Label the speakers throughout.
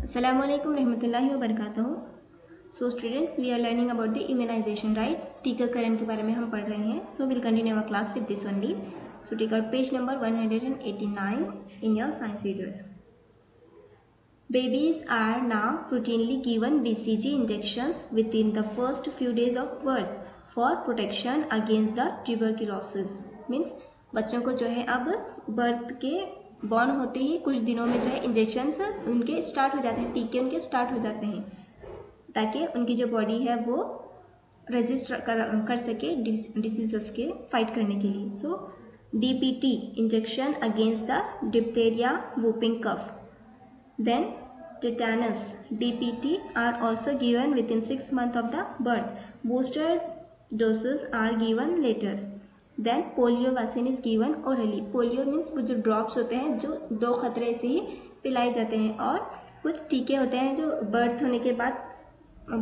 Speaker 1: Assalamu alaikum रहमतुल्लाहि व बरकातहू। So students, we are learning about the immunization, right. टीकाकरण के बारे में हम पढ़ रहे हैं। So will continue our class with this only. So take out page number 189 in your science readers. Babies are now routinely given BCG injections within the first few days of birth for protection against the tuberculosis. Means बच्चों को जो है अब birth के born होते ही कुछ दिनों में जो है इंजेक्शंस उनके स्टार्ट हो जाते हैं, टीके उनके स्टार्ट हो जाते हैं, ताकि उनकी जो बॉडी है वो रेजिस्ट कर सके डिसीजेस के फाइट करने के लिए। So DPT injection against the diphtheria, whooping cough, then tetanus DPT are also given within 6 months of the birth. Booster doses are given later. Then polio vaccine is given orally. Polio means वो जो drops होते हैं जो 2 खतरे से ही पिलाए जाते हैं, और कुछ टीके होते हैं जो बर्थ होने के बाद,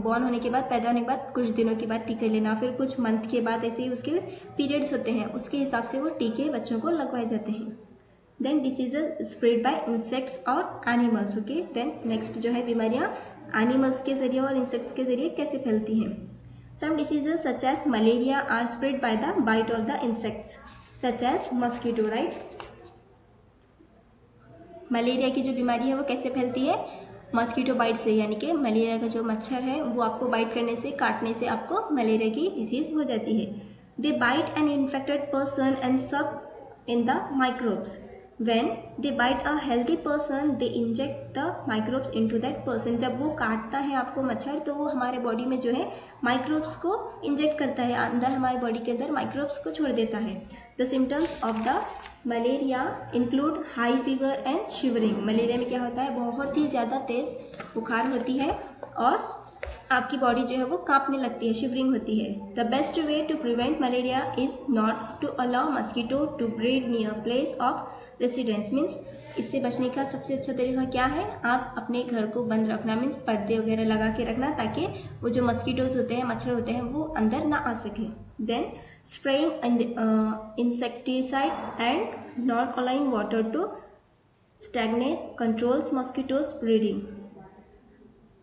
Speaker 1: बॉर्न होने के बाद, पैदा होने के बाद कुछ दिनों के बाद टीके लेना, फिर कुछ मंथ के बाद, ऐसे ही उसके पीरियड्स होते हैं, उसके हिसाब से वो टीके बच्चों को लगवाए जाते हैं। Then diseases spread by insects और एनिमल्स। ओके, देन नेक्स्ट जो है बीमारियां एनिमल्स के जरिए और इंसेक्ट्स के जरिए कैसे फैलती हैं। Some diseases such as malaria are spread by the bite of the insects such as mosquito, right. Malaria की जो बीमारी है वो कैसे फैलती है? मस्कीटो बाइट से, यानी कि मलेरिया का जो मच्छर है वो आपको बाइट करने से, काटने से आपको मलेरिया की डिसीज हो जाती है। They bite an infected person and suck in the microbes. When they bite a healthy person, they inject the microbes into that person. जब वो काटता है आपको मच्छर, तो वो हमारे बॉडी में जो है माइक्रोब्स को इंजेक्ट करता है, अंदर हमारे बॉडी के अंदर माइक्रोब्स को छोड़ देता है। The symptoms of the malaria include high fever and shivering. Malaria में क्या होता है? बहुत ही ज़्यादा तेज बुखार होती है और आपकी बॉडी जो है वो कांपने लगती है, शिवरिंग होती है। The best way to prevent malaria is not to allow mosquito to breed near place of residence. Means इससे बचने का सबसे अच्छा तरीका क्या है? आप अपने घर को बंद रखना, मीन्स पर्दे वगैरह लगा के रखना, ताकि वो जो मस्कीटोज होते हैं, मच्छर होते हैं, वो अंदर ना आ सके। Then spraying insecticides and not allowing water to stagnate controls mosquitoes breeding.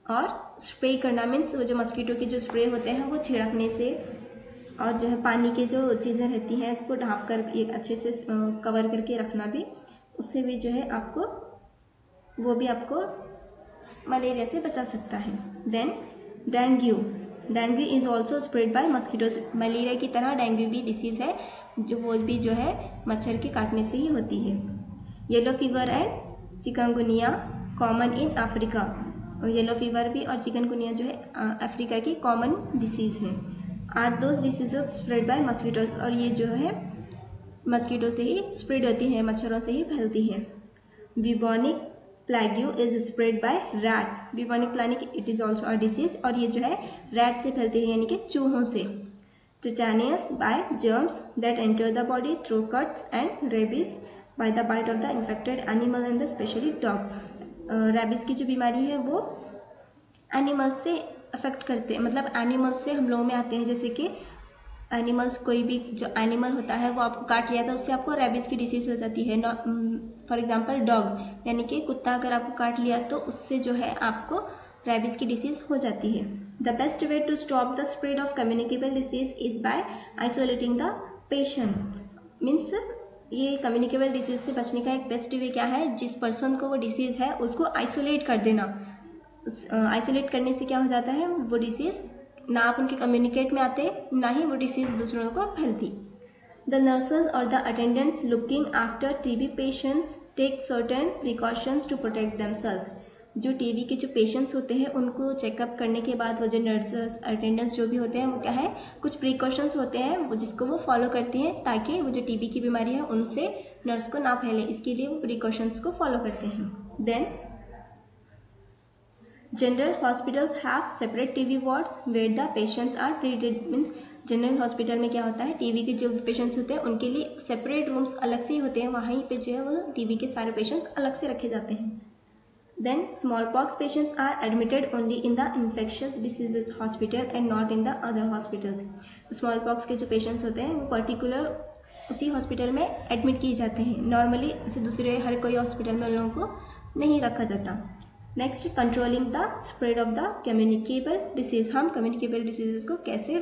Speaker 1: और स्प्रे करना मीन्स वो जो मस्कीटो के जो स्प्रे होते हैं वो छिड़कने से, और जो है पानी के जो चीज़ें रहती हैं उसको ढाँप कर एक अच्छे से कवर करके रखना भी, उससे भी जो है आपको, वो भी आपको मलेरिया से बचा सकता है। Then dengue is also spread by mosquitoes. Malaria की तरह डेंगू भी डिसीज़ है, जो वो भी जो है मच्छर के काटने से ही होती है। Yellow fever and chikungunya common in Africa. और येलो फीवर भी और चिकनगुनिया जो है अफ्रीका की कॉमन डिसीज़ है। Are those diseases spread by mosquitoes, और ये जो है मस्कीटो से ही स्प्रेड होती है, मच्छरों से ही फैलती है। Bubonic plague is spread by rats. Bubonic plague it is also a disease, और ये जो है रैट से फैलती है, यानी कि चूहों से। Tetanus by germs that enter the body through cuts and rabies by the bite of the infected animal and specially dog. Rabies की जो बीमारी है वो एनिमल्स से अफेक्ट करते हैं, मतलब एनिमल्स से हम लोगों में आते हैं। जैसे कि एनिमल्स, कोई भी जो एनिमल होता है वो आपको काट लिया था, उससे आपको रेबीज की डिसीज हो जाती है। फॉर एग्जांपल डॉग, यानी कि कुत्ता अगर आपको काट लिया तो उससे जो है आपको रेबीज की डिसीज हो जाती है। The best way to stop the spread of communicable disease is by isolating the patient. Means ये कम्युनिकेबल डिसीज से बचने का एक बेस्ट वे क्या है? जिस पर्सन को वो डिसीज है उसको आइसोलेट कर देना। आइसोलेट करने से क्या हो जाता है? वो डिसीज ना आप उनके कम्युनिकेट में आते, ना ही वो डिसीज दूसरों को फैलती। द नर्सेज और the attendants looking after TB patients take certain precautions to protect themselves. जो TB के जो पेशेंट्स होते हैं उनको चेकअप करने के बाद वो जो नर्सेज, अटेंडेंट्स जो भी होते हैं, वो क्या है, कुछ प्रिकॉशंस होते हैं वो जिसको वो फॉलो करती हैं, ताकि वो जो TB की बीमारी है उनसे नर्स को ना फैले, इसके लिए वो प्रिकॉशंस को फॉलो करते हैं। Then general hospitals have separate TB wards where the patients are treated. Means general hospital में क्या होता है, TB के जो पेशेंट्स होते हैं उनके लिए सेपरेट रूम्स अलग से ही होते हैं, वहीं पे जो है वो TB के सारे पेशेंट्स अलग से रखे जाते हैं। Then smallpox patients are admitted only in the infectious diseases hospital and not in the other hospitals. Smallpox के जो पेशेंट्स होते हैं वो पर्टिकुलर उसी हॉस्पिटल में एडमिट किए जाते हैं, नॉर्मली दूसरे हर कोई हॉस्पिटल में उन लोगों को नहीं रखा जाता। Next, controlling the spread of the communicable disease, हम कम्युनिकेबल डिसीजेस को कैसे